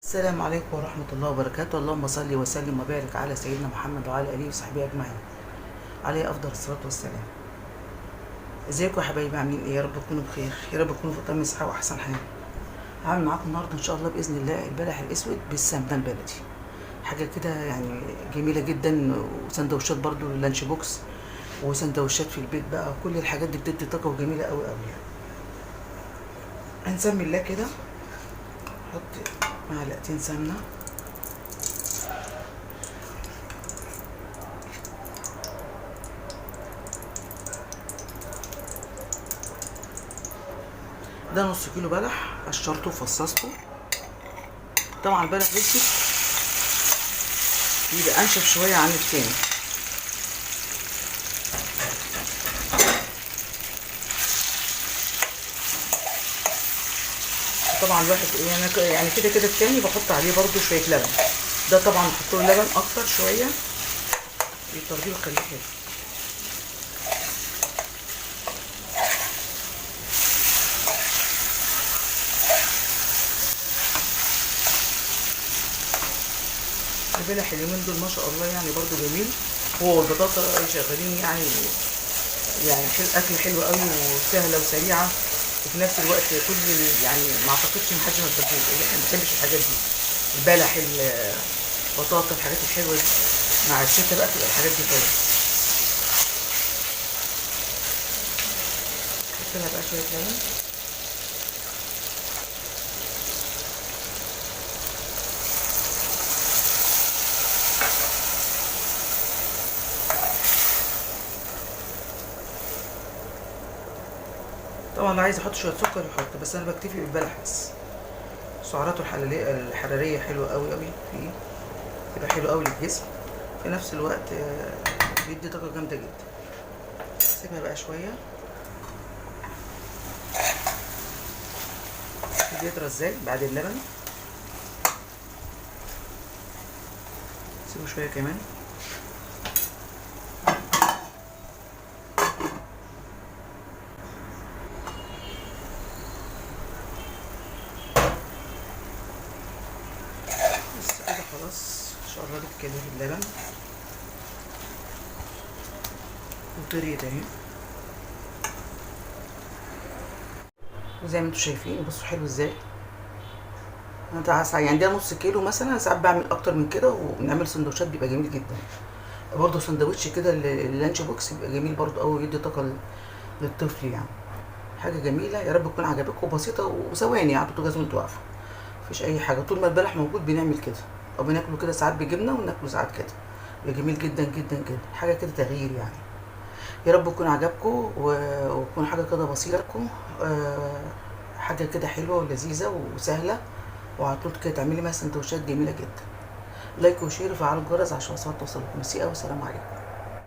السلام عليكم ورحمة الله وبركاته. اللهم صل وسلم وبارك على سيدنا محمد وعلى آله وصحبه أجمعين، عليه أفضل الصلاة والسلام. ازيكم يا حبايبي، عاملين ايه؟ يا رب تكونوا بخير، يا رب تكونوا في تمام صحة وأحسن حال. هعمل معاكم النهاردة إن شاء الله بإذن الله البلح الأسود بالسمنة البلدي، حاجة كده يعني جميلة جدا. وسندوتشات برضو للانش بوكس، وسندوتشات في البيت بقى، كل الحاجات دي بتدي طاقة وجميلة أوي أوي يعني. هنسمي الله كده، نحط معلقتين سمنة، ده نص كيلو بلح قشرته وفصصته. طبعا البلح الاسود يبقى انشف شويه عن التاني. طبعا الواحد يعني كده كده التاني بحط عليه برضو شويه لبن. ده طبعا بحط له لبن اكتر شويه يطريه ويخليه حلو. البلح اليومين دول ما شاء الله يعني برضو جميل، هو والبطاطا شغالين يعني اكل حلو قوي وسهله وسريعه، وفي نفس الوقت كل يعني ما اعتقدش ان حد ما بيحبوش، احنا ما بنحبش الحاجات دي، البلح البطاطا الحاجات الحلوه دي. مع الشتا بقى تبقى الحاجات دي حلوه. نحط لها بقى شويه لبن، طبعا لو عايز احط شويه سكر يحط، بس انا بكتفي بالبلح بس. سعراته الحراريه حلوه قوي قوي فيه، بيبقى حلو قوي للجسم، في نفس الوقت بيدي طاقه جامده جدا. سيبها بقى شويه بيطرى ازاي بعد اللبن. سيبه شويه كمان. بس كده خلاص شربت كده اللبن وطريت اهي، وزي ما انتم شايفين بصوا حلو ازاي. انا يعني ده نص كيلو مثلا، ساعات بعمل اكتر من كده وبنعمل سندوتشات بيبقى جميل جدا. برضه سندوتش كده اللانش بوكس بيبقى جميل برضه قوي، يدي طاقه للطفل يعني. حاجه جميله، يا رب تكون عجبتكم، بسيطه وثواني على البوتاجاز وانتوا واقفه، مفيش اي حاجه. طول ما البلح موجود بنعمل كده، او بناكله كده ساعات بجبنه وناكله ساعات كده، بيبقى جميل جدا جدا جدا، حاجه كده تغيير يعني. يا رب يكون عجبكم ويكون حاجه كده بسيطه لكم، حاجه كده حلوه ولذيذه وسهله، وعلى طول كده تعملي مثلا سندوتشات جميله جدا. لايك وشير وفعلوا الجرس عشان الوصفات توصلكم. ميرسي قوي، سلام عليكم.